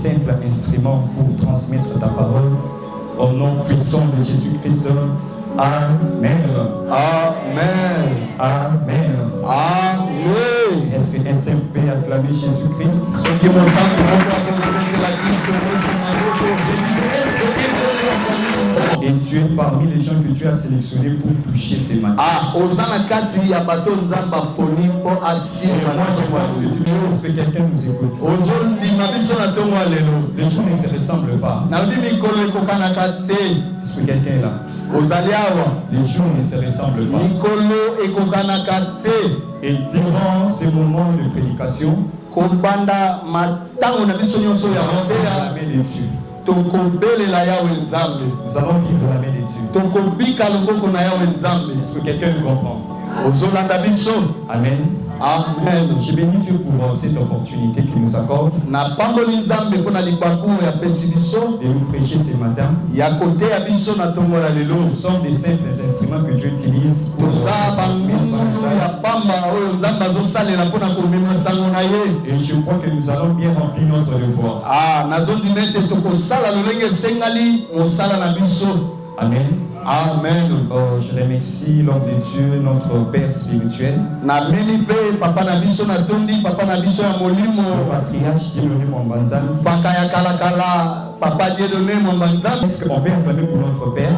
simples instruments pour transmettre ta parole. Au nom puissant de Jésus-Christ. Amen. Amen. Amen. Amen. Est-ce qu'un simple peut acclamer Jésus-Christ? Ceux qui m'ont senti que la Et tu es parmi les gens que tu as sélectionnés pour toucher ces matins. Ah, Osana Kati ya bato nzamba poni po asi. Moi je pense que quelqu'un nous écoute. Les gens ne se ressemblent pas. Est-ce que quelqu'un est là? Les jours ne se ressemblent pas. Et durant ces moments de prédication, nous allons la main de Dieu. Nous allons vivre la main de Dieu. Est-ce que quelqu'un nous comprend? Amen. Amen. Je bénis Dieu pour cette opportunité qu'il nous accorde de nous prêcher ce matin. Nous sommes des simples instruments que Dieu utilise pour et je crois que nous allons bien remplir notre devoir. Amen. Amen. Oh, je remercie l'homme de Dieu, notre Père spirituel. Le patriarche Dieudonné Mwambanzan. Est-ce qu'on peut acclamer pour notre Père?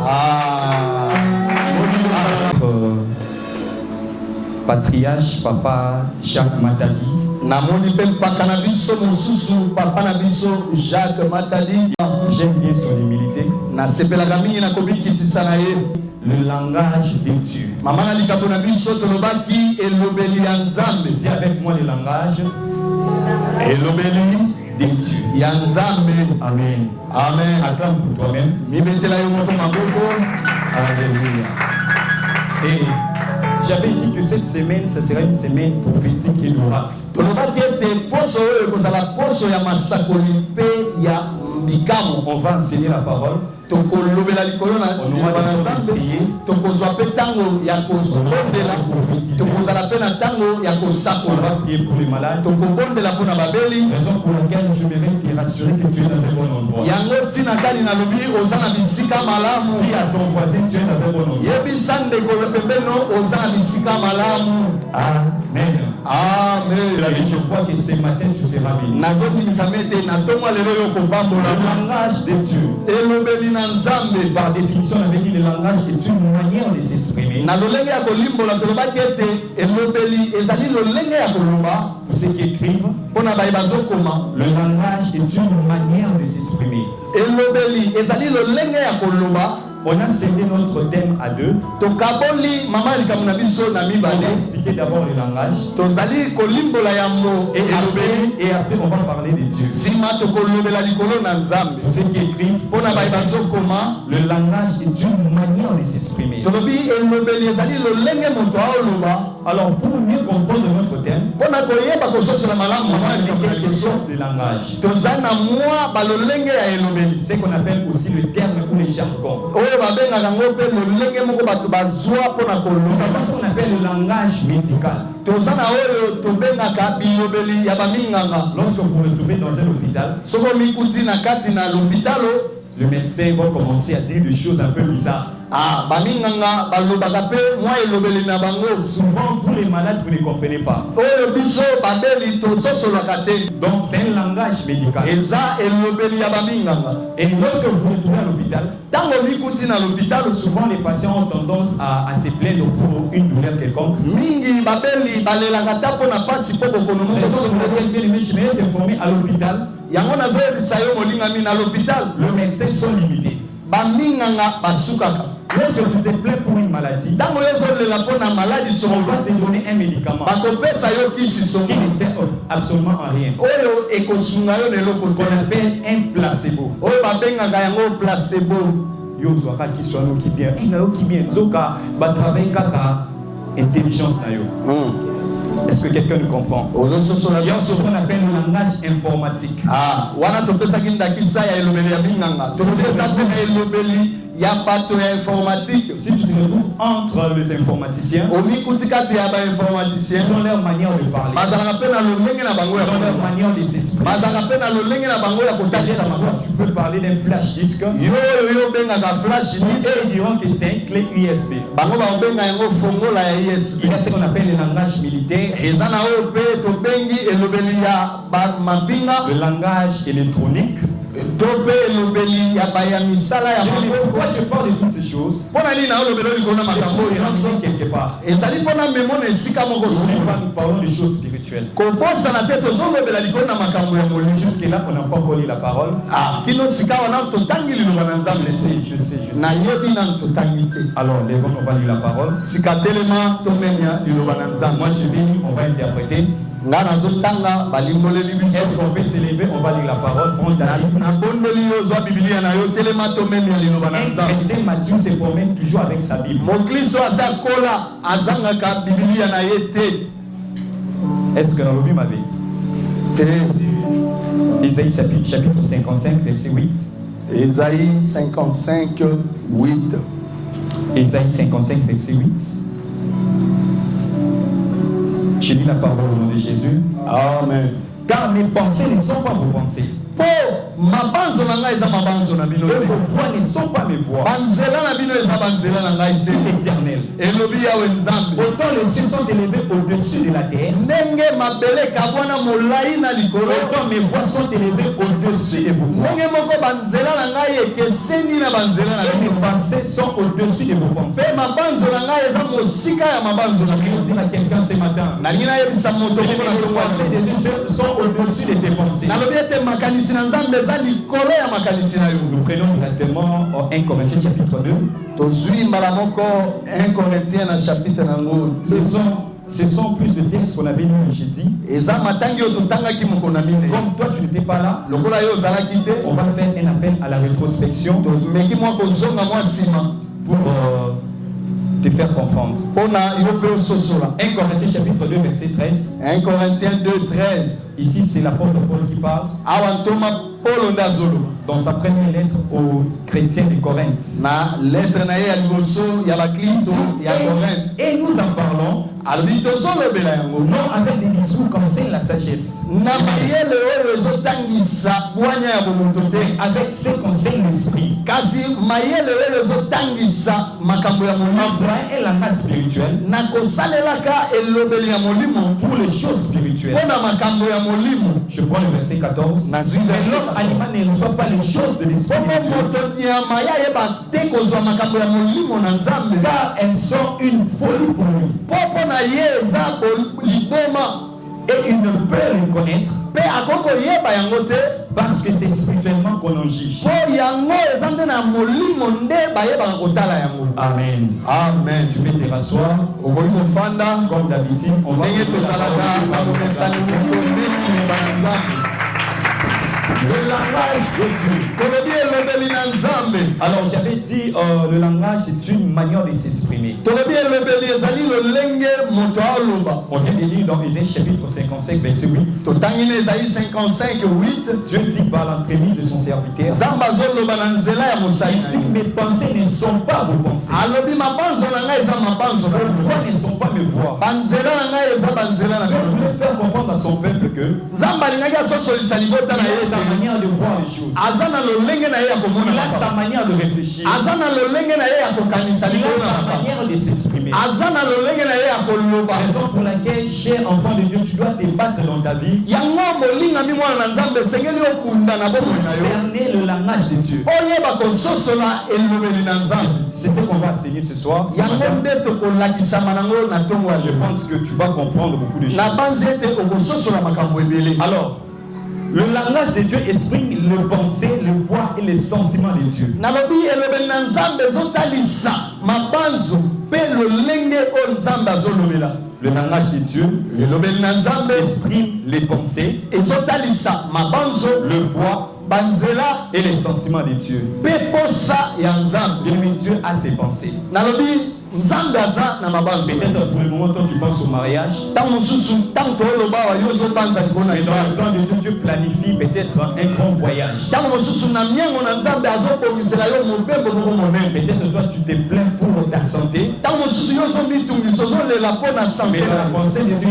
Notre patriarche, Papa Jacques Matadi. J'aime bien son humilité. Le langage de Dieu. Dis avec moi le langage de Dieu. Amen. Amen. Acclame pour toi-même. Alléluia. Et j'avais dit que cette semaine, ce serait une semaine prophétique et d'oracle. On va enseigner la parole. On aura prier. On va prier pour les malades. Raison pour laquelle je vais te rassurer que tu es dans un bon endroit. Dis à ton voisin que tu es dans un bon endroit. Amen. Amen. Je crois que ce matin tu seras béni. Le langage de Dieu. Par définition, on avait dit le langage est une manière de s'exprimer. Pour ceux qui écrivent, le langage est une manière de s'exprimer. On a cédé notre thème à deux. On va expliquer d'abord le langage. Et après on va parler de Dieu. Pour ceux qui écrivent, le langage est une manière de s'exprimer. Alors pour mieux comprendre notre thème, on va expliquer quelle sorte de langage. Ce qu'on appelle aussi le terme ou les jargons. Nous avons ce qu'on appelle le langage médical. Lorsque vous vous retrouvez dans un hôpital, le médecin va commencer à dire des choses un peu bizarres. Souvent, vous les malades, vous ne comprenez pas. Donc, c'est un langage médical. Et lorsque vous vous retrouvez à l'hôpital, souvent les patients ont tendance à se plaindre pour une douleur quelconque. Je vais être informé à l'hôpital. Le médecin sont limités. Lorsque tu te plains pour une maladie, on va te donner un médicament qui ne sert absolument à rien. Qu'on appelle un placebo. Yo zwaka qui soit nous qui bien, qui bien, zoka, va travailler kaka intelligence na yo. Est-ce que quelqu'un nous comprend? Il y a ce qu'on appelle le langage informatique. ya bato ya informatique. Si tu te retrouves entre les informaticiens, omikutikati ya ba informaticien, ils ont leur manière de parler, bazalaka pe na lolenge na bango ya ils ont leur manière de s'exprimer. bazalaka pe na lolenge na bango ya kotalisa bango. Tu peux parler d'un flash disque yo bengaka flash et disk, ils diront que c'est une clé USB. bango babenga yango fongola ya Il y USB. a ce qu'on appelle le langage militaire, eza na oyo pe tobengi elobeli ya mapinga, le langage électronique. to pe elobeli ya baya misala ya Pourquoi maboko. je parle de toutes ces choses? mpona nini na olobeli likolo na makambo Il y en oyo a quelque part. ezali mpona memona esika moko Aujourd'hui, sima nous parlons des choses spirituelles. kobosana te tozolobela likolo na makambo ya molimo. Jusque-là, on n'a pas encore lu la parole. kino sika wana totangi liloba na Je nzambe sais, je sais, je sais. nayebi nanu totangi te. Alors, lèvons, on va lire la parole. sika telema tomenya liloba na nzambe. Moi, je vais lire, on va interpréter. nga nazotanga balimboleli biso. Est-ce qu'on peut se lever? On va lire la parole. Prends ta Bible. nabondeli yo zwa bibilia na yo telema tomenya liloba na Un nzambe. chrétien mature se promène toujours avec sa Bible. mokristo aza kola azangaka bibilia na ye te. Est-ce que dans le Bible m'avait? te Isaïe chapitre 55, verset 8. Esaïe 55 8. Isaïe 55, verset 8. Je lis la parole au nom de Jésus. Amen. Car mes pensées ne sont pas vos pensées. po mabanzo na ngai eza mabanzo na bino Et te. vos voix ne sont pas mes voix. banzela na bino eza banzela na ngai te. C'est l'éternel. elobi yawe nzambe. Autant les cieux sont élevés au-dessus de la terre, ndenge mabele kabwana molai na likolo, autant mes voix sont élevées au-dessus de vos voix. ndenge moko banzela na ngai ekeseni na banzela na Et mes bino. pensées sont au-dessus de vos pensées. mpe mabanzo na ngai eza mosika ya mabanzo na Je bino. vais dire à quelqu'un ce matin, nangi nayebisa moto moko na les pensées de Dieu sont au-dessus de tes pensées. nalobi ete makanisi na nzambe eza likolo ya makanisi na yo. Nous prenons directement 1 Corinthiens chapitre 2. tozwi mbala moko 1 Corinthiens na chapitre nango. Ce sont plus de textes qu'on avait lu jeudi. eza matangi oyo totangaki moko na mine. Comme toi tu n'étais pas là, lokola yo ozalaki te, on va faire un appel à la rétrospection tomeki mwa kozonga mwa nsima pour te faire comprendre. mpona yo mpe ososola. 1 Corinthiens chapitre 2 verset 13. 1 Corinthiens 2 13. Ici c'est l'apôtre Paul qui parle awa ntoma polo nde azoloba dans sa première lettre aux chrétiens de Corinthe. na lettre na ye ya liboso ya bakristo ya Corinthe. Et nous en parlons alobi tozolobela yango non avec des discours qu'enseigne la sagesse, na mayele oyo ezotangisa bwanya ya bomoto te, avec ce qu'enseigne l'esprit. kasi mayele oyo ezotangisa makambo ya molimo Emploie un langage spirituel na kosalelaka elobeli ya molimo pour les choses spirituelles. mpona makambo ya molimo. Je prends le verset 14. nazwi Mais l'homme animal ne reçoit pas les choses de l'esprit mpo de Dieu, moto nyama yayeba te kozwa makambo ya molimo na nzambe, car elles sont une folie pour lui. mpo na ye eza liboma, Et il ne peut les connaître mpe akoki koyeba yango te, parce que c'est spirituellement qu'on en juge. mpo yango eza nde na molimo nde bayebaka kotala yango. Amen. Amen. Tu peux te rasseoir. okoki kofanda Comme d'habitude, on va ndenge tozalaka na komesani moko mingi meba na nzambe. le langage de Dieu. tolobi elobeli na nzambe. Alors j'avais dit le langage c'est une manière de s'exprimer. tolobi elobeli ezali lolenge moto aloba. On vient de lire dans Ésaïe chapitre 55 verset 8. totangi na Esaïe 55 8. Dieu dit par l'entremise de son serviteur, nzambe azoloba na nzela ya mosali na il dit, ye. mes pensées ne sont pas vos pensées. alobi mabanzo na ngai eza mabanzo na Vos yo. voix ne sont pas mes voix. banzela na ngai eza banzela na Dieu yo. voulait faire comprendre à son peuple que nzambe alingaki asosolisa libota na il ye a sa ete manière de voir les choses. aza na lolenge na ye ya komona Il a sa makambo. manière de réfléchir. aza na lolenge na ye ya kokanisa Il a likolo na sa makambo. manière de s'exprimer. aza na lolenge na ye ya koloba. Raison pour laquelle, cher enfant de Dieu, tu dois te battre dans ta vie. yango molingami mwana na nzambe esengeli okunda na bomoi na yo, Cerner le langage de Dieu. oyeba kososola elobeli na nzambe. C'est ce qu'on va enseigner ce soir. Ce yango matin. nde tokolakisama nango na ntongo ya Je jema. pense que tu vas comprendre beaucoup de choses. na banzi ete okososola makambo ebele. Alors, le langage de Dieu exprime les pensées, les voix et les sentiments de Dieu. nalobi elobeli na nzambe ezotalisa mabanzo mpe lolenge Le langage de Dieu exprime les pensées, le voix et les sentiments de Dieu. Dieu a ses pensées. Peut-être pour le moment, quand tu penses au mariage, mais dans le plan de Dieu, Dieu planifie peut-être un grand voyage. Peut-être toi, tu te plains pour ta santé. Mais dans la pensée de Dieu,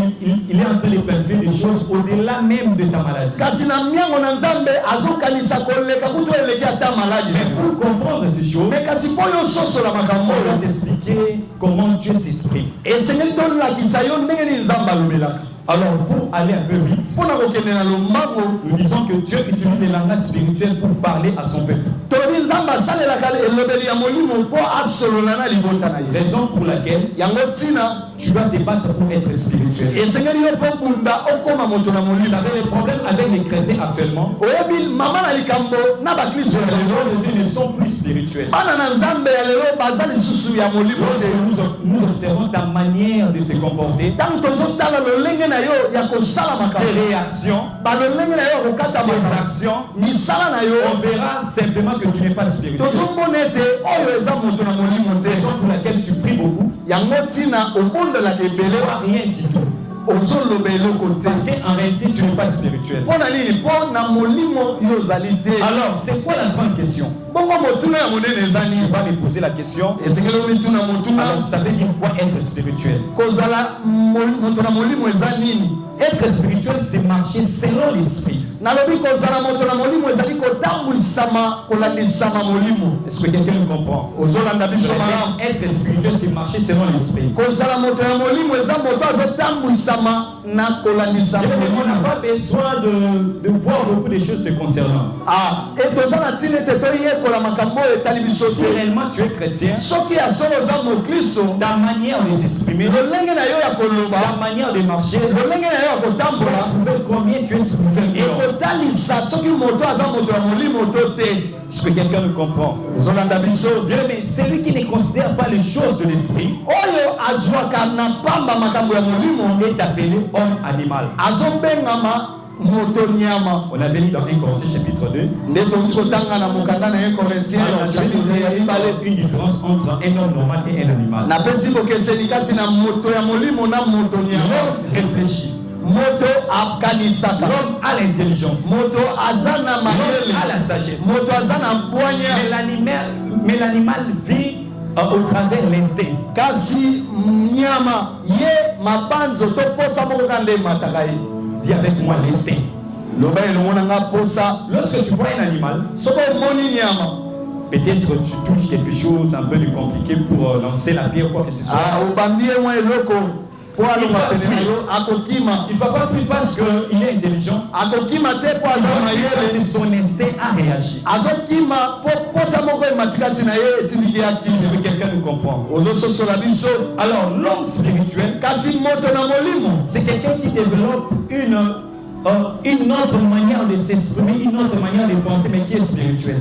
il est en train de planifier des choses au-delà même de ta maladie. Mais pour comprendre ces choses, on va t'expliquer comment Dieu s'exprime. Alors, pour aller un peu vite, nous disons que Dieu utilise les langages spirituels pour parler à son peuple. Raison pour laquelle tu dois te battre pour être spirituel. Vous savez, les problèmes avec les chrétiens actuellement, les enfants de Dieu ne sont plus spirituels. Nous observons ta manière de se comporter, des réactions, des actions, on verra simplement que tu n'es pas spirituel. Raison pour laquelle tu pries beaucoup, tu ne vois rien du tout. Parce qu'en réalité, tu n'es pas spirituel. Alors, c'est quoi la grande question? Tu vas me poser la question. Alors, ça veut dire quoi être spirituel? Être spirituel, c'est marcher selon l'esprit. Est-ce que quelqu'un me comprend? Être spirituel, c'est marcher selon l'esprit. On n'a pas besoin de voir beaucoup de choses te concernant. Si réellement tu es chrétien, ta manière de s'exprimer, ta manière de marcher, combien tu es spirituel. Est-ce que quelqu'un me comprend? Bien, mais celui qui ne considère pas les choses de l'esprit est appelé homme animal. On avait lu dans 1 Corinthiens chapitre 2. Une différence entre un homme normal et un animal. L'homme réfléchit. L'homme a l'intelligence. L'homme a la sagesse. Mais l'animal vit au travers l'instinct. Dis avec moi l'instinct. Lorsque tu vois un animal, peut-être tu touches quelque chose un peu de compliqué pour lancer la pierre ou quoi que ce soit. Il ne va pas plus parce qu'il est intelligent. C'est son instinct à réagir. Est-ce que quelqu'un nous comprend? Alors, l'homme spirituel, c'est quelqu'un qui développe une autre manière de s'exprimer, une autre manière de penser, mais qui est spirituelle.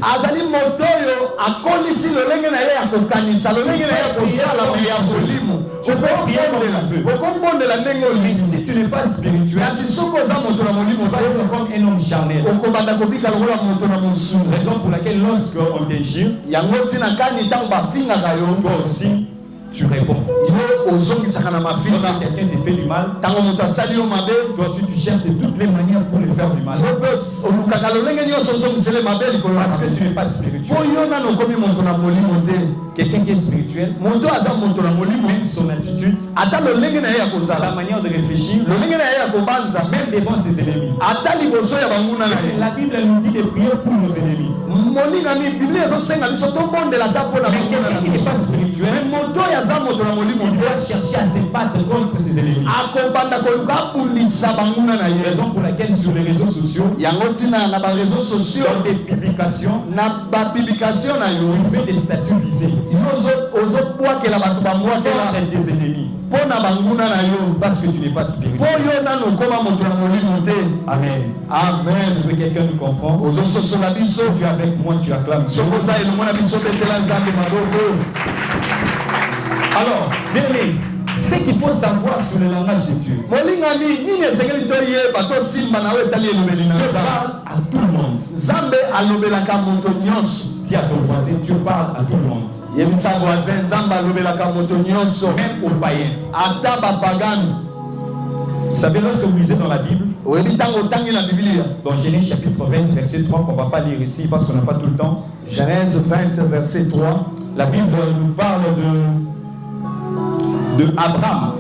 Tu peux prier comme tu veux. Mais si tu n'es pas spirituel, tu vas être comme un homme charnel. Raison pour laquelle lorsqu'on t'injure, toi aussi, tu réponds. Lorsque quelqu'un te fait du mal, toi aussi tu cherches de toutes les manières pour lui faire du mal. Parce que tu n'es pas spirituel. Quelqu'un qui est spirituel, même son attitude, sa manière de réfléchir, même devant ses ennemis. La Bible nous dit de prier pour nos ennemis. Mais quelqu'un qui n'est pas spirituel, il doit chercher à se battre contre ses ennemis. Raison pour laquelle sur les réseaux sociaux, dans des publications, tu fais des statuts visés. Des ennemis. Parce que tu n'es pas spirituel. Amen. Amen. Est-ce que quelqu'un nous comprend? Tu es avec moi, tu acclames. Alors, bien-aimé, Ce qu'il faut savoir sur le langage de Dieu. Dieu parle à tout le monde. Dis à ton voisin, Dieu parle à tout le monde. Même aux païens. Vous savez, lorsque vous lisez dans la Bible, dans Genèse chapitre 20, verset 3, qu'on ne va pas lire ici parce qu'on n'a pas tout le temps. Genèse 20, verset 3. La Bible nous parle de Abraham.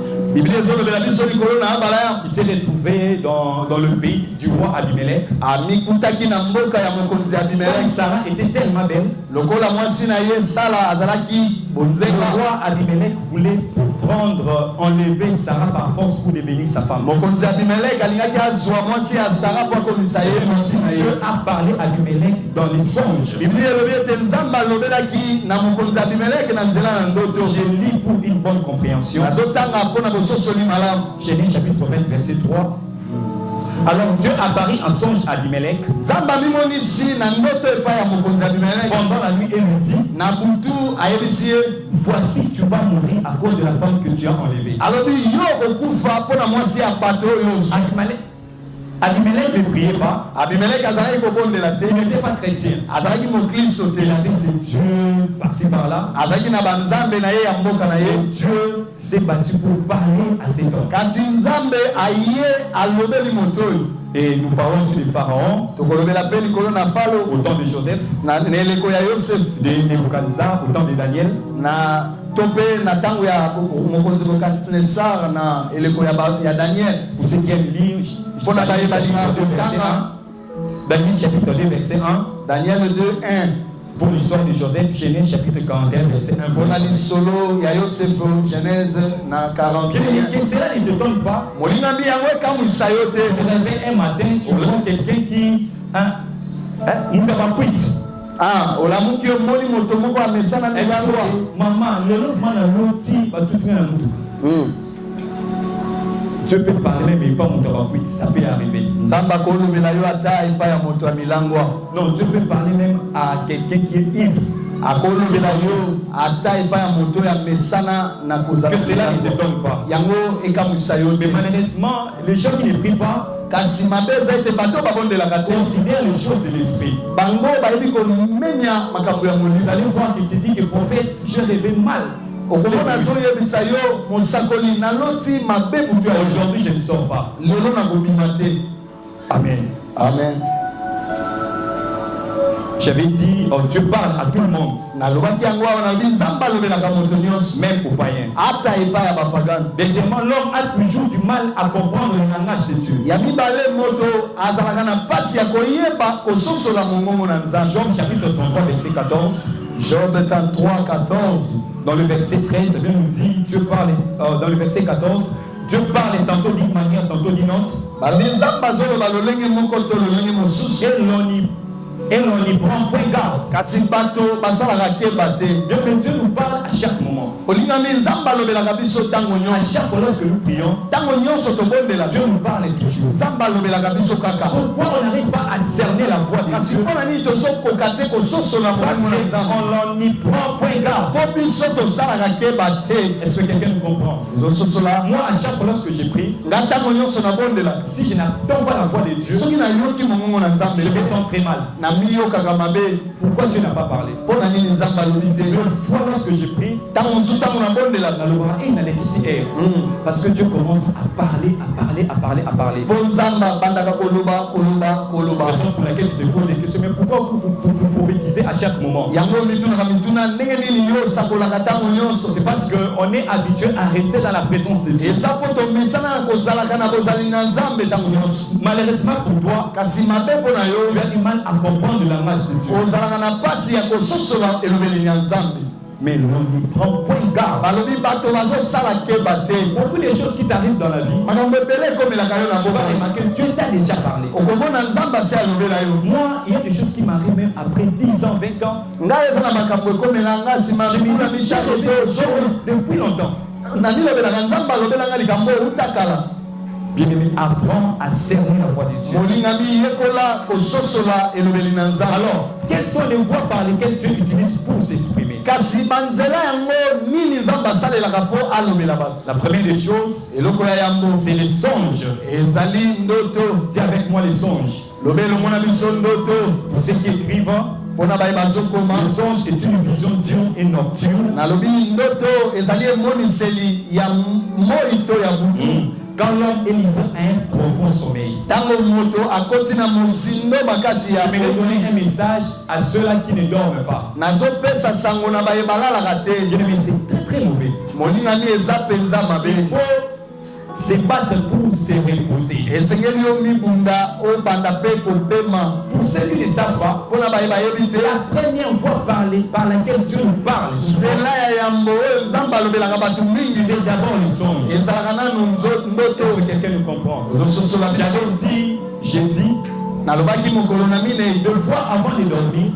Il s'est retrouvé dans le pays du roi Abimelech. Sarah était tellement belle. Le roi Abimelech voulait enlever Sarah par force pour devenir sa femme. Dieu a parlé à Abimelech dans les songes. Je lis pour une bonne compréhension. Genèse chapitre 20, verset 3. Alors Dieu apparut en songe à Abimelech pendant la nuit et lui dit, voici tu vas mourir à cause de la femme que tu as enlevée. Abimelech ne priait pas. Il n'était pas chrétien. Il avait ses dieux par-ci par-là. Dieu s'est battu pour parler à cet homme. Et nous parlons sur les pharaons au temps de Joseph, de Nebuchadnezzar, au temps de Daniel. Pour ceux qui aiment lire, Daniel chapitre 2 verset 1. Daniel 2, 1. Pour l'histoire de Joseph, Genèse chapitre 41 verset 1. Genèse 41. Que cela ne te donne pas. Tu te réveilles un matin, tu vois quelqu'un qui Dieu peut parler, mais pas mon tabacuit, ça peut arriver. Non, Dieu peut parler même à quelqu'un qui est ivre. Que cela ne te donne pas. Mais malheureusement, les gens qui ne prient pas considèrent les choses de l'esprit. Vous allez voir qu'il te dit que prophète, je rêvais mal. Aujourd'hui, je ne sors pas. Amen. Amen. J'avais dit, Dieu parle à tout le monde, même aux païens. Deuxièmement, l'homme a toujours du mal à comprendre le langage de Dieu. Job chapitre 33, verset 14. Job 33, 14. Dans le verset 13, Dieu nous dit, Dieu parle, dans le verset 14, Dieu parle tantôt d'une manière, tantôt d'une autre. Et l'on y prend point garde. Dieu nous parle à chaque moment. À chaque fois lorsque nous prions, Dieu nous parle toujours. Pourquoi on n'arrive pas à cerner la voix de Dieu? Parce qu'on l'on y prend point garde. Est-ce que quelqu'un nous comprend? Moi, à chaque fois lorsque je prie, si je n'attends pas la voix de Dieu, je me sens très mal. Pourquoi Dieu n'a pas parlé? Une fois lorsque je prie, parce que Dieu commence à parler. Raison pour laquelle tu te poses des questions, mais pourquoi vous prophétisez à chaque moment? C'est parce qu'on est habitué à rester dans la présence de Dieu. Malheureusement pour toi, tu as du mal à comprendre le langage de Dieu. Mais l'on n'y prend point garde. Beaucoup de choses qui t'arrivent dans la vie, tu vas remarquer que Dieu t'a déjà parlé. Moi, il y a des choses qui m'arrivent même après 10 ans, 20 ans. Je me dis, j'ai rêvé des choses depuis longtemps. Bien-aimé, apprends à cerner la voix de Dieu. Alors, quelles sont les voies par lesquelles Dieu utilise pour s'exprimer? La première des choses, c'est les songes. Dis avec moi les songes. Pour ceux qui écrivent, le songe est une vision diurne et nocturne. Quand l'homme est livré à un profond sommeil. Je vais donner un message à ceux-là qui ne dorment pas. Bien-aimé, c'est très très mauvais. Il faut se battre pour se reposer. Pour ceux qui ne savent pas, c'est la première voie par laquelle Dieu nous parle. C'est d'abord le songe. Est-ce que quelqu'un nous comprend? J'ai dit, deux fois avant de dormir,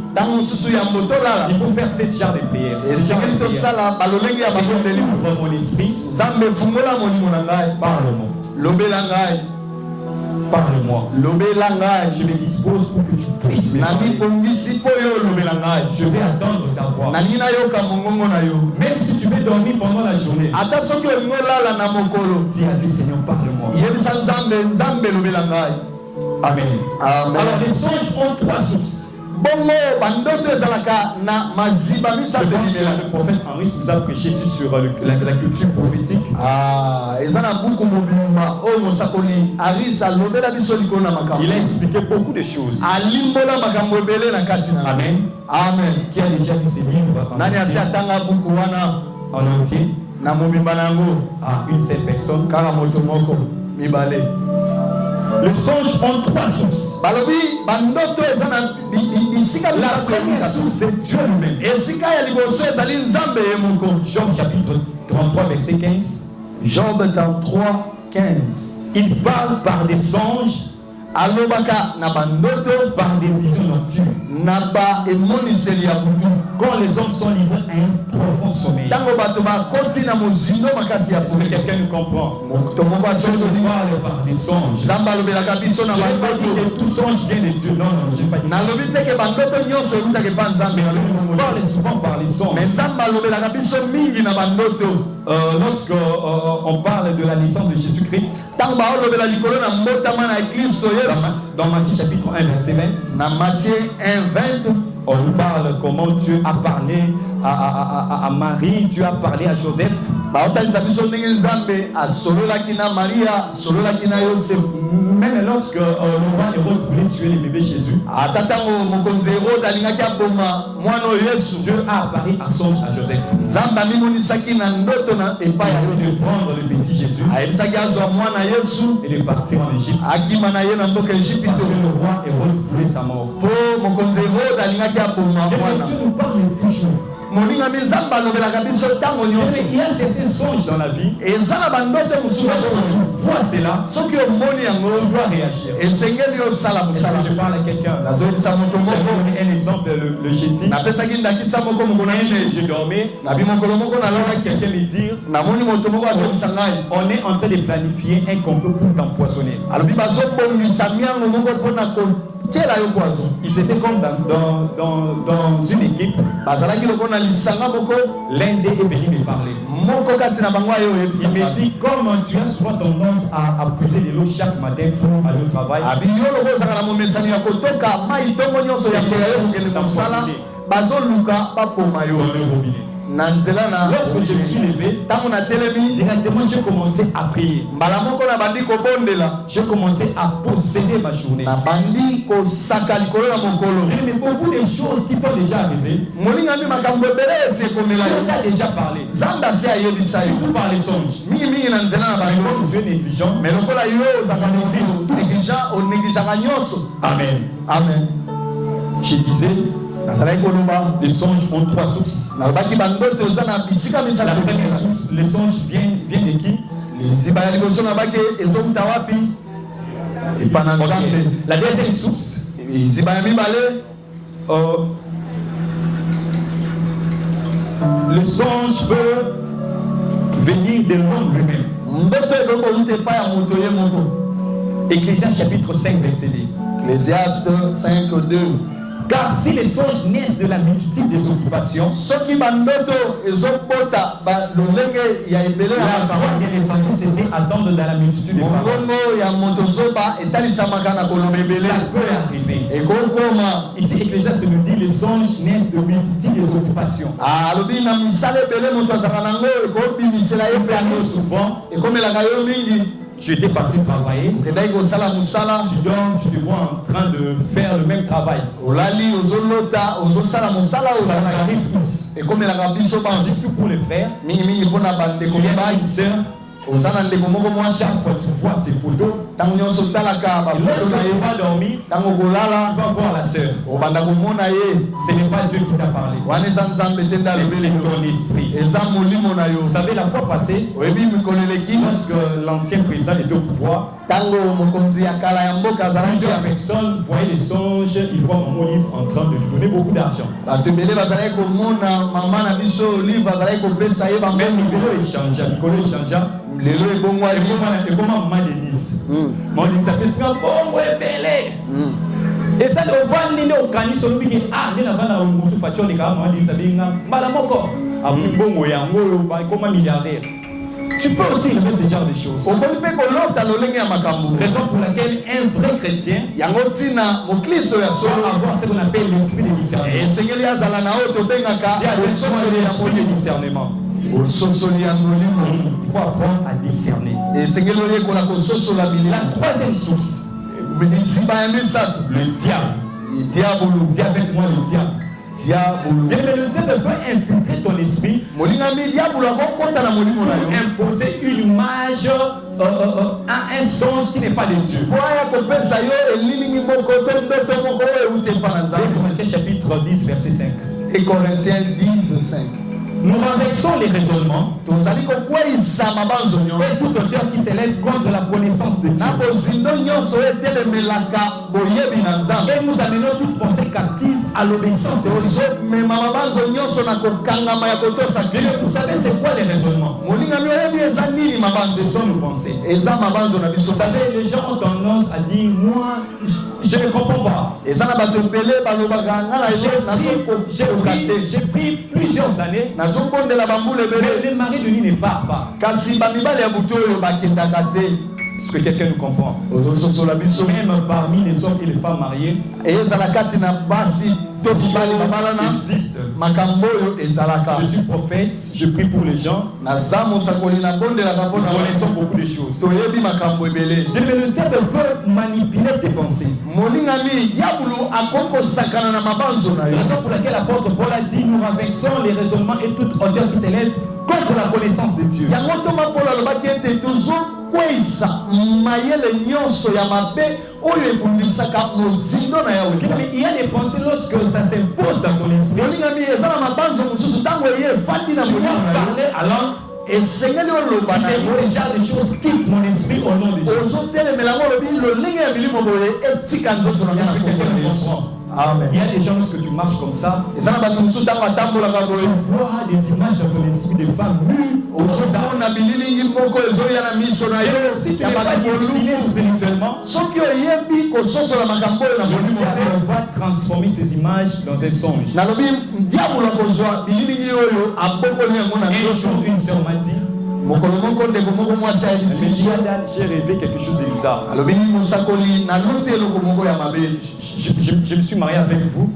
il faut faire cette genre de prière. C'est ouvre mon esprit. Parle-moi. Je me dispose pour que tu puisses me parler. Je vais attendre ta voix. Même si tu veux dormir pendant la journée, dis à Dieu, Seigneur, parle-moi. Amen. Alors les songes ont trois sources. Je pense que le prophète Henri nous a prêché sur la culture prophétique. Il a expliqué beaucoup de choses. Amen. Amen. Qui a déjà lu ces livres en entier? Une seule personne. Le songe ont trois sources. La première source, c'est Dieu lui-même. Job chapitre 33, verset 15. Job 33, 15. Il parle par des songes, par des visions nocturnes. Quand les hommes sont livrés à un profond sommeil. Est-ce que quelqu'un nous comprend? Dieu nous parle par des songes. Je n'ai pas dit que tout songe vient de Dieu. Non, je n'ai pas dit ça. On parle souvent par les songes. Lorsque on parle de la naissance de Jésus-Christ, dans Matthieu chapitre 1, verset 20, on nous parle comment Dieu a parlé à Marie, Dieu a parlé à Joseph. Même lorsque le roi Hérode voulait tuer le bébé Jésus, Dieu a apparu à songe à Joseph. Il a de prendre le petit Jésus et de partir en Égypte. Parce que le roi Hérode voulait sa mort. Dieu nous parle toujours. Il y a certains songes dans la vie. Lorsque tu vois cela, tu dois réagir. Est-ce que je parle à quelqu'un? J'ai donné un exemple le jeudi. Je dormais. Alors quelqu'un me dit, on est en train de planifier un complot pour t'empoisonner. Ils étaient comme dans une équipe. L'un d'eux est venu me parler. Il me dit, comme tu as souvent tendance à puiser de l'eau chaque matin pour aller au travail, lorsque je me suis levé, directement j'ai commencé à prier. J'ai commencé à posséder ma journée. Mais beaucoup de choses qui t'ont déjà arrivé, Dieu t'a déjà parlé. Surtout par les songes. Mais quand tu es négligent, Amen. Amen. Je disais, les songes ont trois sources. La première source, les songes viennent de qui? La deuxième source, le songe peut venir de l'homme lui-même. Ecclésiaste chapitre 5, verset 2. Ecclésiaste 5, 2. Car si les songes naissent de la multitude des occupations, la foi bien essentielle, c'est fait attendre dans la multitude des paroles. Ça peut arriver. Ici, Ecclésiaste nous dit les songes naissent de multitude des occupations. Souvent, tu étais parti travailler, tu te vois en train de faire le même travail. Ça arrive tous. Et comme il a tout pour les frères, tu viens une sœur, chaque fois tu vois ces photos, et lorsque tu vas dormir, tu vas voir la sœur. Ce n'est pas Dieu qui t'a parlé, c'est ton esprit. Vous savez, la fois passée, lorsque l'ancien président était au pouvoir, plusieurs personnes voyaient les songes, ils voient mon livre en train de lui donner beaucoup d'argent. Même Nicolas échangea. Et comment maman Denise, mon Denise s'appelle ça, bon, ouais, belle. Et ça, on va aller au Cani sur le week-end. Ah, il y a un moussou fatio, les gars, moi, Denise, il y a un malamoko. Ah, bon, ouais, un mot, comme un milliardaire. Tu peux aussi lever ce genre de choses. Raison pour laquelle un vrai chrétien doit avoir ce qu'on appelle l'esprit de discernement. L'esprit de discernement. Il faut apprendre à discerner. La troisième source, le diable. Dis avec moi le diable. Le diable peut infiltrer ton esprit pour imposer une image à un songe qui n'est pas de Dieu. Corinthiens chapitre 10 verset 5. Et Corinthiens 10, 5. Nous renversons les raisonnements et tout auteur qui s'élève contre la connaissance de Dieu. Et nous amenons toute pensée captive à l'obéissance de Dieu. Vous savez c'est quoi les raisonnements? Ce sont nos pensées. Vous savez, les gens ont tendance à dire moi je ne comprends pas. J'ai pris plusieurs années. Mais le mari de lui ne part pas. Est-ce que quelqu'un nous comprend? Même parmi les hommes et les femmes mariés, il existe. Je suis prophète, je prie pour les gens. Nous connaissons beaucoup de choses. Le diable peut manipuler tes pensées. Raison pour laquelle l'apôtre Paul a dit nous renversons les raisonnements et toute odeur qui s'élève contre la connaissance de Dieu. Il y a des pensées lorsque ça s'impose dans ton esprit. Tu vas parler alors et ce genre de choses quitte mon esprit au nom de Jésus. Amen. Il y a des gens lorsque tu marches comme ça, tu vois des images dans ton esprit de femmes nues. Si tu n'es pas discipliné spirituellement, on va transformer ces images dans un songe. Un jour, une sœur m'a dit, j'ai rêvé quelque chose de bizarre. Je me suis marié avec vous,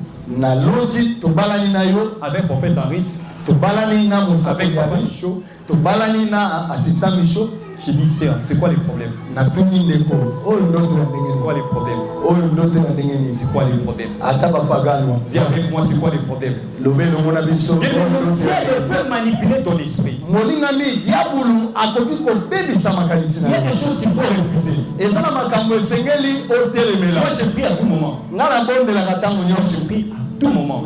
avec le prophète Henri, avec Papa Michaud, j'ai dit c'est quoi les problèmes? C'est quoi les problèmes? C'est quoi les problèmes? Dis avec moi c'est quoi les problèmes? Le diable peut manipuler ton esprit. Il y a des choses qu'il faut refuser. Moi je prie à tout moment. Je prie à tout moment.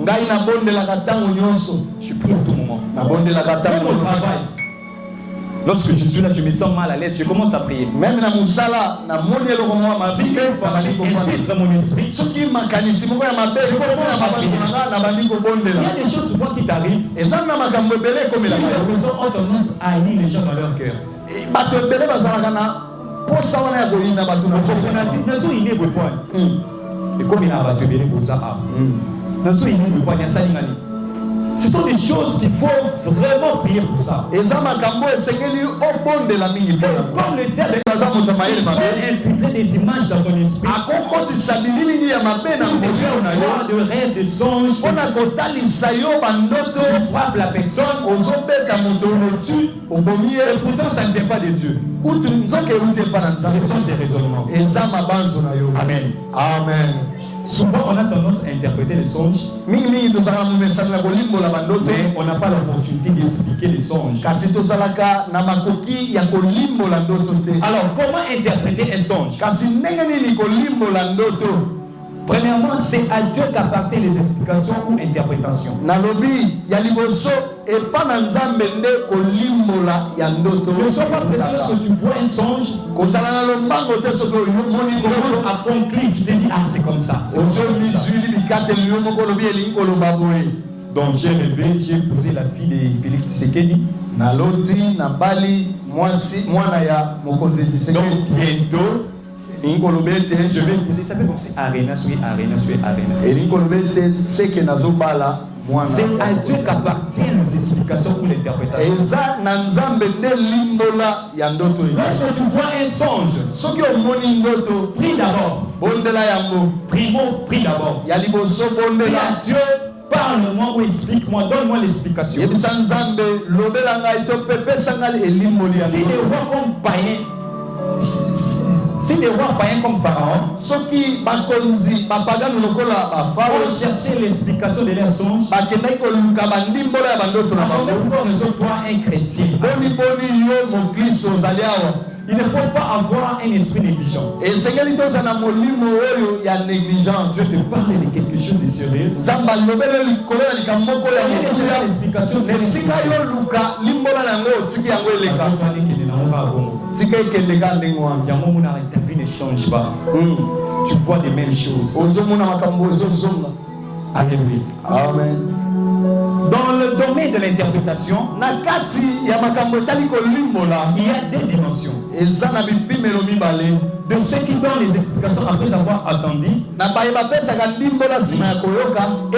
Je prie à tout moment. Même au travail. Lorsque je suis là, je me sens mal à l'aise, je commence à prier. Même dans mon sala, dans mon esprit, il y a des choses souvent qui t'arrivent. Et ça, ont tendance à haïr les gens dans leur cœur. bato ebele bazalaka na posa wana ya koyina bato na nazo ine bwepwani ekomi na bato ebele koza awa nazo ine bwepwani asali ngani. Ce sont des choses qu'il faut vraiment prier pour ça. Comme le diable infiltrer des images dans ton esprit. De rêves, de songes. Tu frappes la personne. Et pourtant ça ne vient pas de Dieu. Ce sont des raisonnements. Amen. Amen. Souvent on a tendance à interpréter les songes, mais on n'a pas l'opportunité d'expliquer les songes. Alors comment interpréter un songe? Premièrement, c'est à Dieu qu'appartiennent les explications ou interprétations. Le soir précédent, lorsque tu vois un songe, tu commences à conclure, tu te dis, ah c'est comme ça. Donc j'ai rêvé, j'ai posé la fille de Félix Tshisekedi. Donc bientôt, je vais poser, ça fait comme si Arena. C'est à Dieu qu'appartiennent les explications pour l'interprétation. Lorsque tu vois un songe, prie d'abord. Prie d'abord. Prie à Dieu, parle-moi ou explique-moi, donne-moi l'explication. Si les rois comme païens, si les rois païens comme Pharaon ont cherché l'explication de leurs songes, toi un chrétien, il ne faut pas avoir un esprit négligent. Je te parle de quelque chose de sérieux. Ne change pas. Tu vois les mêmes choses. Alléluia. Amen. Dans le domaine de l'interprétation, il y a deux dimensions. De ceux qui donnent les explications après avoir attendu, et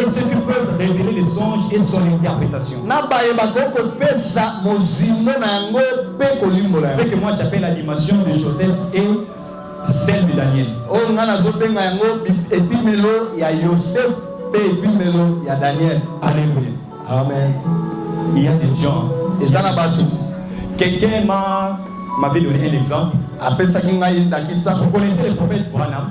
ceux qui peuvent révéler les songes et son interprétation. C'est que moi j'appelle la dimension de Joseph et celle de Daniel. Alléluia. Amen. Il y a des gens. Quelqu'un m'avait donné un exemple. Vous connaissez le prophète Branham?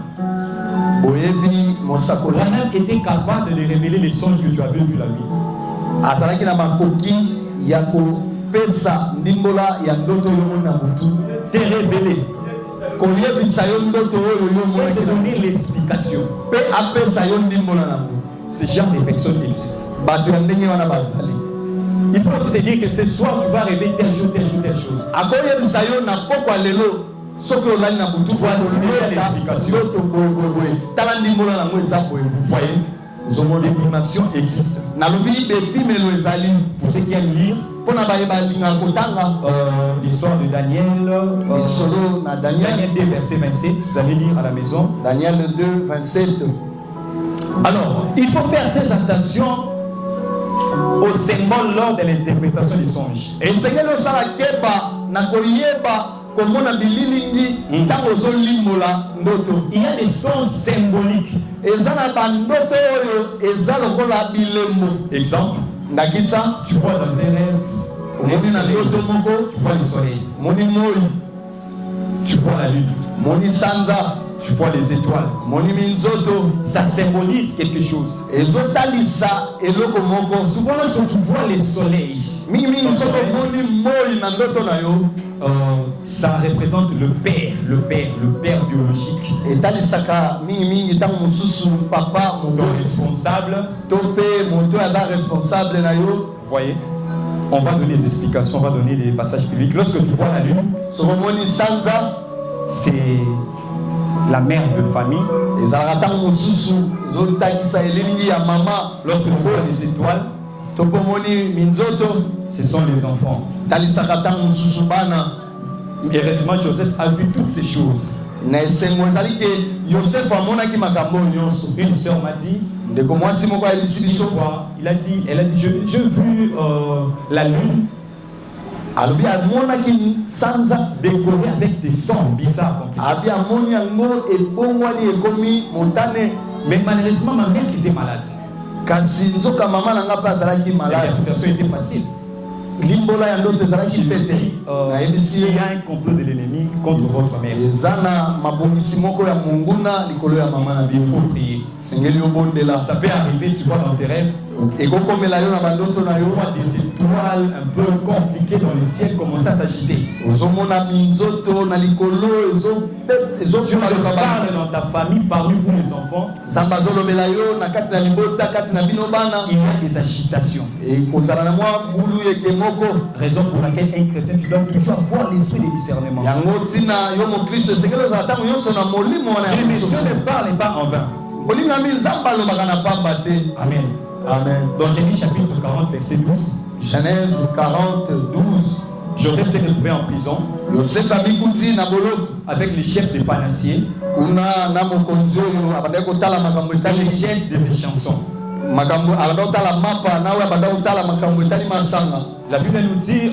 Branham était capable de révéler les songes que tu avais vus la nuit. Te révéler. Et te donner l'explication. Ce genre de personnes existent. Il faut aussi te dire que ce soir tu vas rêver telle chose. Voici l'explication. Vous voyez, les dimensions existent. Pour ceux qui aiment lire, l'histoire de Daniel, Daniel 2, verset 27, vous allez lire à la maison. Daniel 2, 27. Alors, il faut faire très attention aux symboles lors de l'interprétation des songes. Il y a des sons symboliques. Exemple, tu vois dans un rêve, tu vois le soleil, tu vois la lune, tu vois les étoiles. Ça symbolise quelque chose. Souvent lorsque tu vois les soleils, ça représente le père biologique. Responsable. Vous voyez, on va donner des explications, on va donner des passages bibliques. Lorsque tu vois la lune, c'est la mère de famille. Lorsque tu vois les étoiles, ce sont les enfants. Heureusement, Joseph a vu toutes ces choses. Na esengo ezali ke Yosef amonaki makambo nyonso. Une sœur m'a dit, Ndeko mwasi moko ayebisi biso elle a dit, je vu la lune alobi amonaki sanza décorée avec des sons bizarres. abi amoni yango ebongwani ekomi montane. Mais malheureusement, ma mère était malade. Kasi nzoka mama nanga mpe azalaki malade. L'interprétation était facile. Limbola ya ndoto ezalaki pete. Il y a un complot de l'ennemi contre votre mère. Eza na mabongisi moko ya monguna likolo ya mama na Il bino. faut prier. Sengeli obondela. Ça peut arriver, tu vois, dans tes rêves. ekokomela yo na bandoto na Tu yo vois des étoiles un peu compliquées dans le ciel commencer à s'agiter. ozomona minzoto na likolo Tu parles dans ta famille, parmi vous les enfants, nzambe azolobela yo na kati na libota kati na bino bana il y a des agitations. ekozala na mwa bulu yeke moko. Raison pour laquelle un chrétien, tu dois toujours avoir l'esprit de discernement. yango ntina yo mokristo esengeli ozala ntango nyonso na molimo wana Mais Dieu ne parle pas en vain. molingami nzambe alobaka na pamba te. Amen. Amen. Dans Genèse chapitre 40, verset 12, Genèse 40, 12. Joseph s'est retrouvé en prison Yosef abikuti na boloko avec le chef des panassiers kuna na mokonzi oyo abandaki kotala makambo et etali le chef des échansons. makambo abandaki kotala mapa nawe abandaki kotala makambo etali masanga. La Bible nous dit,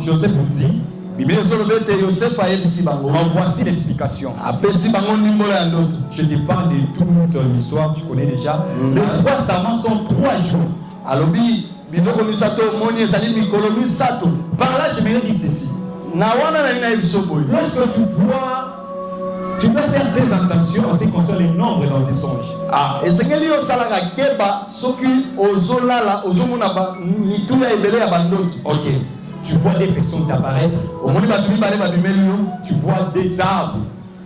Joseph nous dit, Biblia ezoloba ete Yosef ayebisi bango en voici l'explication. apesi bango ndimbola ya ndoto. Je te parle de toute l'histoire, tu connais déjà. Les 3 serments sont 3 jours. alobi biloko misato omoni ezali mikolo misato. Par là, je me dis ceci. na wana na nina yebiso boye. Lorsque tu vois, tu dois faire très attention en ce qui concerne les nombres dans tes songes. esengeli osalaka keba soki ozolala ozomona mituya ebele ya bandoto. Ok. Tu vois des personnes apparaître. omoni bato mibale babimeli yo. Tu vois des arbres.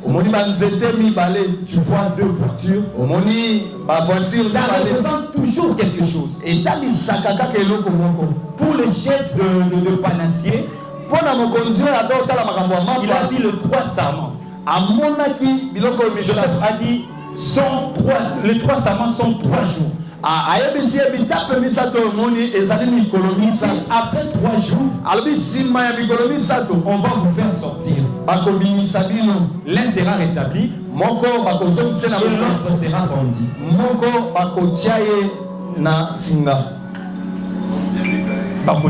omoni banzete mibale. Tu vois 2 voitures. omoni bavoiture Ça mibale. représente toujours quelque chose. etalisaka kaka eloko moko. Pour le chef de panassier, mpo na mokonzi oyo ata otala makambo ya il a mapa dit le 3 serments. amonaki biloko oyo Joseph misato. a dit les 3 serments sont 3 jours. ayebisi ye bitape misato omoni ezali mikolo misato. Après 3 jours, alobi nsima ya mikolo misato on va vous faire sortir. bakobimisa bino. L'un sera rétabli moko bakozongisa na et l'autre sera pendu. moko bakotia ye na singa. Amen.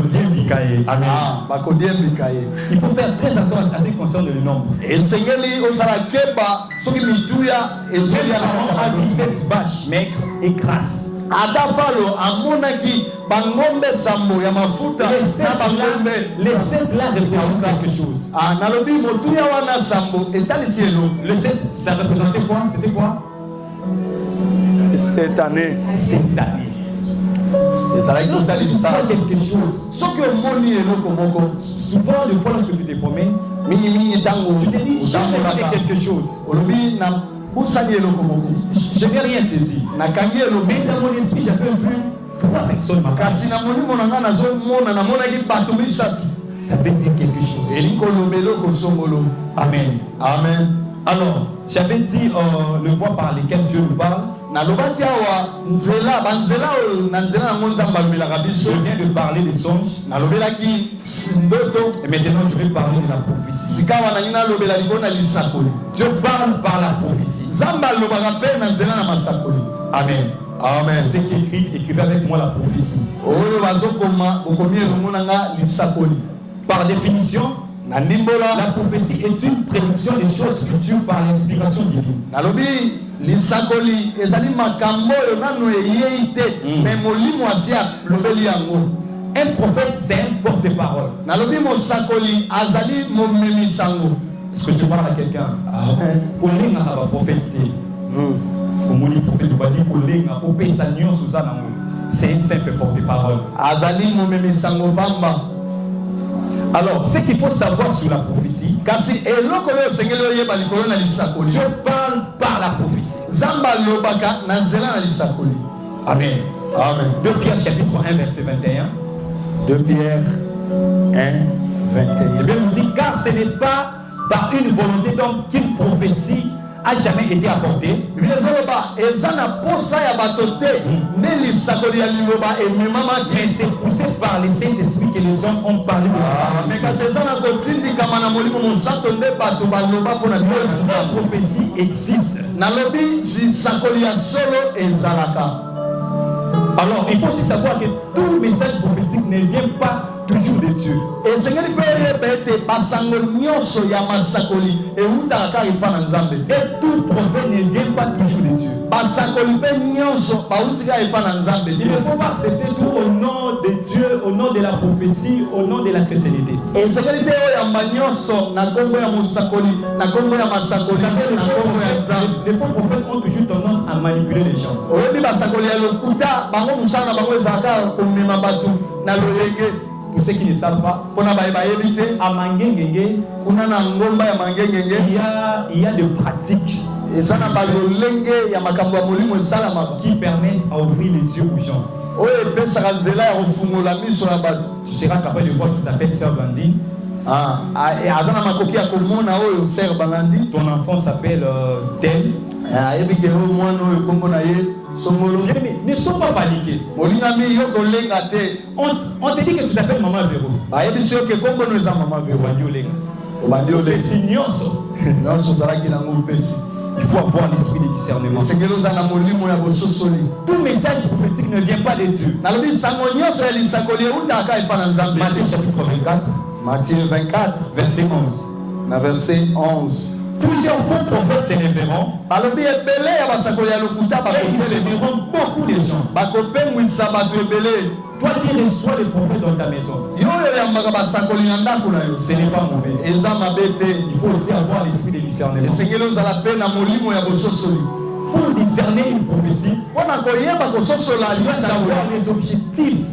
bakodiembika ye. Il faut faire très attention à ce qui concerne le nombre. esengeli ozala keba soki mituya ezolia Pharaon a na vu cette vache maigre et grasse. ata falo amonaki bangombe sambo ya mafuta Les na bangombe 7 là représentent quelque chose. nalobi motuya wana sambo etalisi elo. Le 7, ça représentait quoi? C'était quoi? cette année Cette année. ezalaki Lorsque tu kosalisa vois quelque chose, soki omoni eloko moko souvent le fois lorsque tu te promènes, mingimingi ntango tu te dis, j'ai otambolaka fait quelque chose. olobi na busani eloko moko Je n'ai rien saisi. nakangi elobi. Mais dans mon esprit, j'avais vu 3 personnes makasi. kasi na molimo na ngai nazomona namonaki bato misato. Ça veut dire quelque chose. elingi koloba eloko songolo. Amen. Amen. Alors, j'avais dit le voie par lesquelles Dieu nous parle. nalobaki awa nzela banzela oyo na nzela yango nzambe alobelaka biso. Je viens de parler des songes. nalobelaki ndoto. Et maintenant, je vais parler de la prophétie. sika wana ngai nalobela libo na lisakoli. Dieu parle par la prophétie. nzambe alobaka mpe na nzela na masakoli. Amen. Amen. Ceux qui écrivent, écrivez avec moi la prophétie. oyo bazokoma bokomi elongo na nga lisakoli. Par définition, na ndimbola la prophétie est une prédiction des choses futures par l'inspiration divine. nalobi lisakoli ezali makambo oyo nano eyei te me molimo asi alobeli yango. Un prophète, c'est un porte-parole. nalobi mosakoli azali momemisango. Est-ce que tu parles à quelqu'un? Amen. Kolenga na ba prophétie. Omoni prophète va dire kolenga opesa nyonso za nango. C'est un simple porte-parole. azali momemisango pamba. Alors, ce qu'il faut savoir sur la prophétie, kasi eloko oyo osengeli oyeba likolo na lisakoli. Dieu parle par la prophétie. nzambe alobaka na nzela na lisakoli. Amen. Amen. 2 Pierre chapitre 1 verset 21. 2 Pierre 1, 21. La Bible nous dit car ce n'est pas par une volonté d'homme qu'une prophétie a jamais été apportée. Biblia ezoloba eza na posa ya bato te nde lisakoli ya liloba ememamaki. Mais c'est poussé par le Saint-Esprit que les hommes ont parlé de la me parole. kasi eza na kotindika elikama na molimo mosantu nde bato baloba mpona La prophétie existe. nalobi zisakoli ya solo ezalaka. Alors, il faut aussi savoir que tout message prophétique ne vient pas toujours de Dieu. Esengeli pe yeba ete basango nyonso ya masakoli eutaka kaka epa na Nzambe te. Et tout prophète ne vient pas toujours de Dieu. Basakoli pe nyonso bauti kaka epa na Nzambe Il ne te. faut pas accepter tout au nom de Dieu, au nom de la prophétie, au nom de la chrétienté. Esengeli te oyamba nyonso na kombo ya mosakoli, na kombo ya masakoli, na kombo ya Nzambe. Les faux prophètes ont toujours tendance à manipuler les gens. Oyebi basakoli ya lokuta bango mosala na bango ezalaka komema bato na lolenge. Pour ceux qui ne savent pas, Pona bayebi te à Mangengenge, kuna na ngomba ya mangengenge il y a des pratiques eza na balolenge ya makambo ya molimo esalamaka qui permettent à ouvrir les yeux aux gens. oyo epesaka nzela ya kofungola miso na bato. Tu seras capable de voir, tu t'appelles Sœur Blandine. aza na makoki ya komona oyo ser bangandi. Ton enfant s'appelle tel. ayebi ke oyo mwana oyo kombo na ye songolo. Ne sois pas paniqué. molingami yo kolenga te. On te dit que tu t'appelles Maman Véro. bayebisi yo ke kombo no eza mama vero. Obandi Olenga. obandi olenga C'est nyonso. nyonso ozalaki nango mpesi. Il faut avoir l'esprit de discernement. esengeli oza na molimo ya bososoli. Tout message prophétique ne vient pas de Dieu. nalobi sango nyonso ya lisakoli eutaka epa na Nzambe. Matthieu chapitre 24, Matthieu 24 verset 11. na verset 11. Plusieurs faux prophètes s'élèveront balobi ebele ya basakoli ya lokuta et ils séduiront beaucoup de gens. bakopengwisa bato ebele. Toi qui reçois les prophètes dans ta maison, yo oyo oyambaka basakoli na ndako na yo ce n'est pas mauvais. eza mabe te. Il faut aussi avoir l'esprit de discernement. esengeli ozala mpe na molimo ya bososoli. Pour discerner une prophétie, mpona koyeba kososola tu dois savoir lisakoli. les objectifs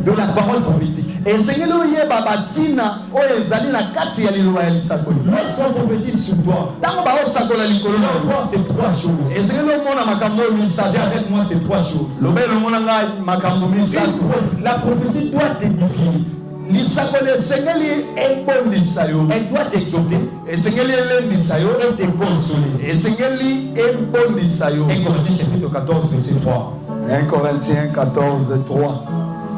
de la parole prophétique. esengeli oyeba batina oyo ezali na kati ya liloba ya lisakoli. Lorsqu'on prophétise sur toi, ntango baosakola tu likolo na dois yo voir ces trois choses. esengeli omona makambo oyo Dis misato. avec moi ces trois choses. loba elomona ngai makambo misato. La prophétie doit t'édifier. lisakoli esengeli ebondisa yo. Elle doit t'exhorter esengeli elendisa yo. et te consoler. esengeli ebondisa yo. 1 Corinthiens chapitre 14, verset 3. 1 Corinthiens 14, 3.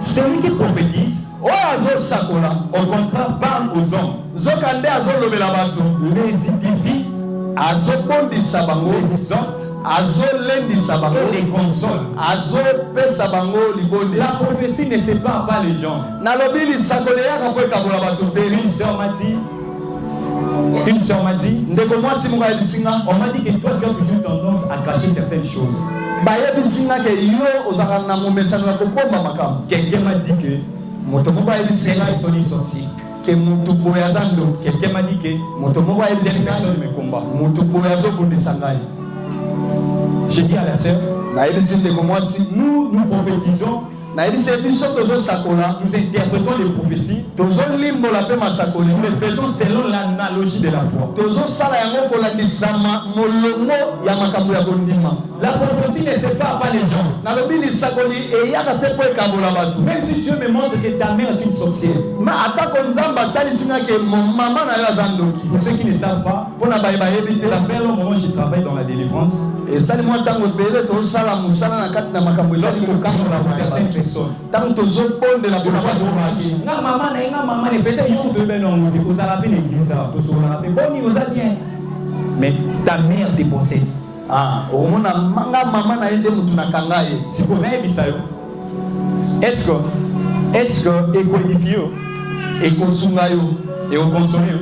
Celui qui prophétise, oyo azosakola au contraire, parle aux hommes, nzoka nde azolobela bato, les édifie, azobondisa bango, les exhorte azolendisa bango, et les console. azopesa bango La libondisi. prophétie ne sépare pas les gens. nalobi lisakoli eyaka mpo ekabola bato te. Une sœur m'a dit, ndeko mwasi moko ayebisi nga, on m'a dit que toi tu as toujours tendance à cacher certaines choses. bayebisi nga ke yo ozalaka na momesano ya kobomba makambo. Quelqu'un m'a dit que moto moko ayebisi c'est là nga ils sont sorciers. ke motu boye aza ndoki. Quelqu'un m'a dit que moto moko ayebisi telle nga personne me combat. motu boye azobundisa ngai. J'ai dit à la sœur, nayebisi ndeko mwasi, nous prophétisons, nayebisi biso tozosakola, nous interprétons les prophéties, tozolimbola mpe masakoli, nous le faisons selon l'analogie de la foi. tozosala yango kolandisama molongo ya makambo ya kondima. La prophétie ne sépare pas les gens. nalobi lisakoli eyaka te mpo ekabola bato. Même si Dieu me montre que ta mère est une sorcière. ma atako nzambe atalisi nga ke mama na yo aza ndoki. Pour ceux qui ne savent pas, mpo na bayebi te, ça fait un moment que je travaille dans la délivrance. esali mwa ntango ebele tozosala mosala na kati na makambo eloko Lorsque kokangola certaines personnes, ntango tozobondela mpona bato mosusu. nga maman peut-être yo to be non ngudi ozala pe l'église to sola pe boni oza bien, mais ta mère te possède. omona nga mama na ye nde motu nakanga ye. Siko nayebisa yo, est-ce que ekoedifie yo ekosunga yo ekokonsole yo?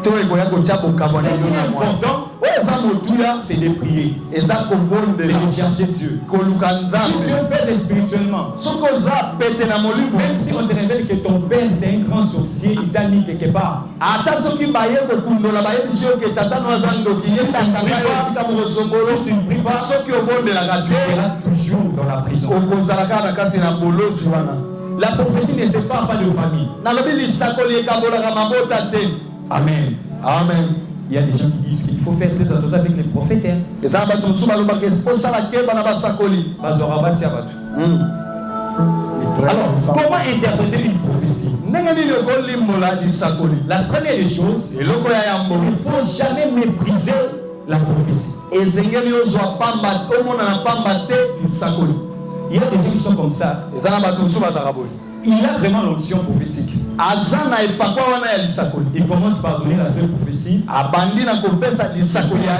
to ekoya kotya bokamwa na Ce yo qui na est mwa. important, oyo eza motuya c'est de prier, eza c'est kobondela de chercher Dieu. koluka Si nzambe. Dieu fait spirituellement, soki oza pete na molimo, même si on te révèle que ton père c'est un grand sorcier, il t'a mis quelque part, ata soki baye kokundola bayebisi yo ke tata no aza ndoki ye takanga yo esika mokosongolo, si tu ne pries pas, soki obondelaka tu te seras toujours dans la prison. okozala kaka na kati na bolosi wana. La prophétie ne sépare pas de famille. nalobi lisakoli ekabolaka mabota te. Amen. Amen. Il y a des gens qui disent qu'il faut faire très attention avec les prophètes. eza na bato mosusu balobaka osala keba na basakoli. Alors, comment interpréter une prophétie? ndenge nini okolimbola lisakoli? La première des choses, eloko ya yambo, il ne faut jamais mépriser la prophétie. ezengeli ozwa pamba omona na pamba te lisakoli. Il y a des gens qui sont comme ça. eza na bato mosusu bazalaka boye. Il y a vraiment l'onction prophétique. azana epakwa wana ya lisakoli. Il commence par donner la vraie prophétie. Abandi na kopesa lisakoli ya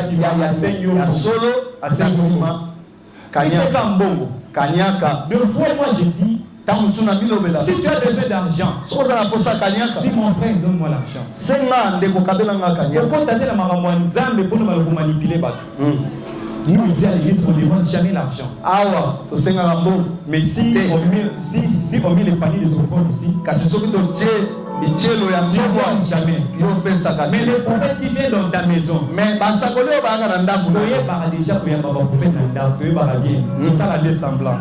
solo asema kanyaka. De fois moi je dis, si tu as besoin d'argent, dis mon frère, donne-moi l'argent. Pourquoi tu as dit la maman pour nous manipuler? Nous ici à l'église, on ne demande jamais l'argent. Mais si on met les paniers des offrandes ici, jamais. Mais les prophètes qui viennent dans ta maison,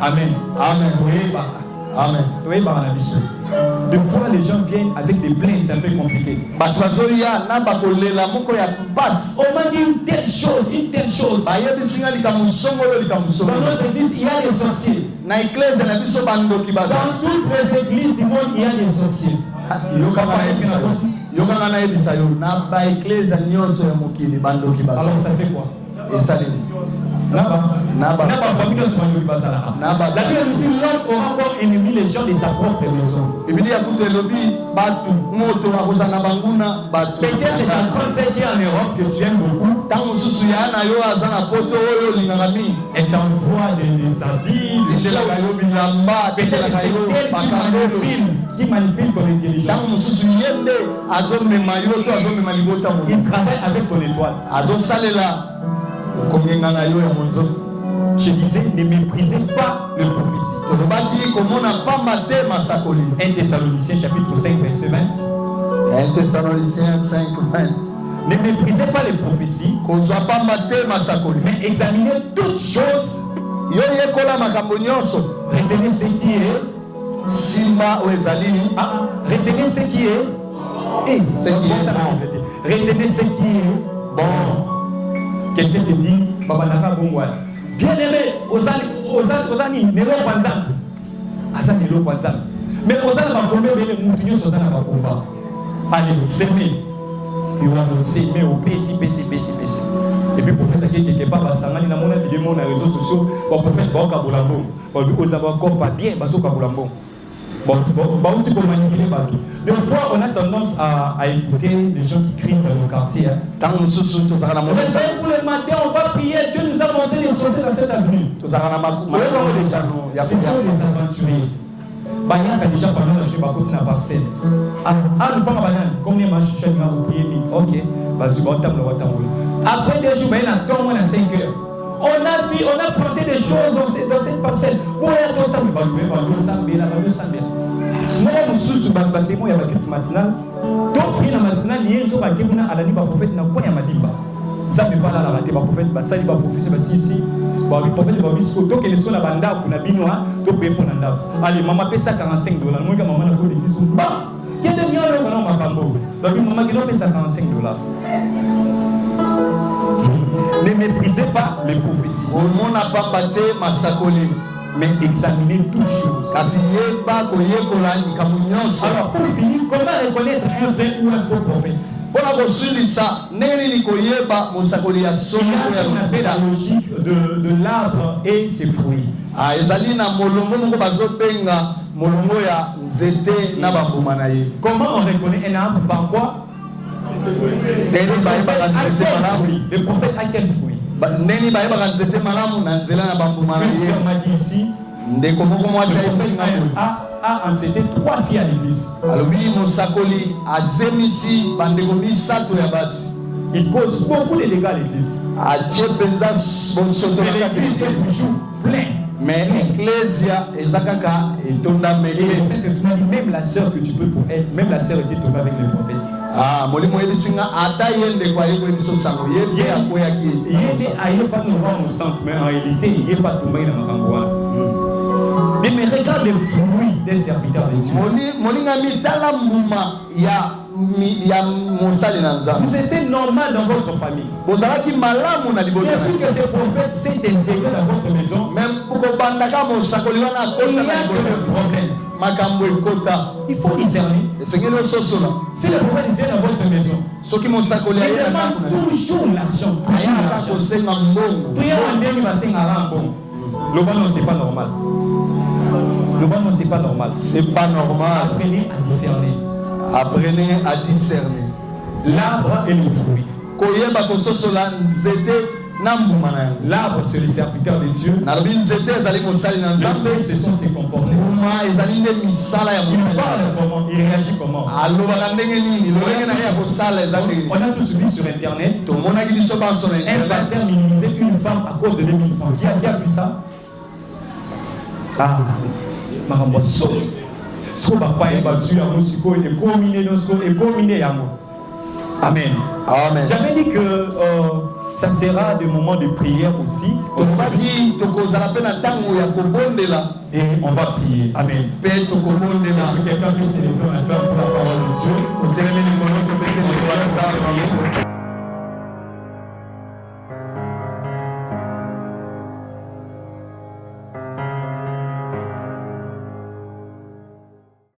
Amen. Amen. De fois les gens viennent avec des plaintes un peu compliquées. On m'a dit une telle chose, une telle chose. Dans notre église, il y a des sorciers. Dans toutes les églises du monde, il y a des sorciers. Alors ça fait quoi? La Bible dit l'homme aura encore ennemi les gens de sa propre maison. Peut-être les Français qui en Europe que tu aimes beaucoup, et t'envoie des habits, des qui manipule ton intelligence. Il travaille avec ton étoile. Je disais, ne méprisez pas le prophétie. 1 Thessaloniciens chapitre 5 verset 20. 1 Thessaloniciens 5 20. Ne méprisez pas les prophéties, mais examinez toutes choses. Retenez ce qui est. Retenez ce qui est. Retenez ce qui est bon. Quelqu'un te dit, Babanaka Bongwal. Bien aimé, Osani, Nelo Kwanzam. Asa Nelo Kwanzam. Mais Osani va combien de moutons Osani va combattre. Allez, s'aimer. Il va nous s'aimer au PC. Et puis, pour faire quelque part, Sangani, dans mon vidéo, dans les réseaux sociaux, pour faire Kabulambo. Pour lui, aux avocats, pas bien, Baso Kabulambo. Des fois, on a tendance à écouter les gens qui crient dans nos quartiers. Mais c'est pour le matin, on va prier. Dieu nous a montré les sorciers dans cette avenue. Ce sont les aventuriers. Bayan a déjà parlé de la côté de la parcelle. Nous pas banane. Comme les marches, je vais vous prier. Ok, après 2 jours, il y a 5 heures. On a planté des choses dans cette parcelle. Moi, je suis passé moi, il y a la matinale. Donc, il y a la matinale, il y a un tour à Kébuna, à la nuit, le prophète n'a pas Madimba. Vous n'avez pas la raté, le prophète, Bassali, le prophète, ici. Le prophète, donc, il est sur la banda, pour la binois, donc, il allez, maman paie ça $45. Moi, maman a dit, il y a des millions de dollars, donc, maman qui paie ça $45. Ne méprisez pas les prophéties. Mais examinez toutes choses. Alors, pour finir, comment reconnaître un vrai ou un faux prophète? Il y a ce qu'on appelle la logique de l'arbre et ses fruits. Comment on reconnaît un arbre? Par quoi? Le prophète a quel fruit? M'a dit ici, le prophète a enceinté 3 filles à l'église. Il cause beaucoup de dégâts à l'église. L'église est toujours pleine. Mais l'Ecclésia est zakaka et tonda mêlé. Même la sœur que tu peux pour elle, même la sœur était tombée avec le prophète. Molimo ebisinga ata yende kwa yeko biso sango yende akoya ki. Yende ayo pas nous voir au centre, mais en réalité il est pas tombé dans Makamboa. Mais regarde les fruits des serviteurs de Dieu. Molinga mitala mbuma ya mosali na nzambe. Vous étiez normal dans votre famille. Bozalaki malamu na liboto. Depuis que ce prophète s'est intégré dans votre maison, même pour que bandaka mosakoli wana il y a un problème. Makambo ekota. Il faut discerner. Si le prophète vient dans votre maison, il demande toujours l'argent. Priez en Dieu, il va s'en aller bon. Le bon, c'est pas normal. Le bon, c'est pas normal. C'est pas normal. Apprenez à discerner. Apprenez à discerner. L'arbre et le fruit. Koyeba kososola nzete na mbuma na yango. L'arbre, c'est le serviteur de Dieu. Nalobi nzete ezali mosali na Le Nzambe. fruit, ce sont ses comportements. Mbuma ezali nde misala ya Il mosali. parle comment? Il réagit comment? Alobaka ndenge nini? Lolenge na ye ya kosala ezali. On a tous vu sur Internet Tomonaki biso banso na un internet. pasteur minimisait une femme à cause de 2000 francs. Qui a vu ça? Ah, marambo so. So papa et battu à Mosiko et combiné dans so et combiné à moi. Amen. Amen. J'avais dit que ça sera des moments de prière aussi. Tokobaki tokozala pe na tango ya kobondela Et on va prier. Amen. pe tokobondela. Est-ce que quelqu'un peut s'élever maintenant pour la parole de Dieu? Totelemi likolo tobete liloba ya Nzambe.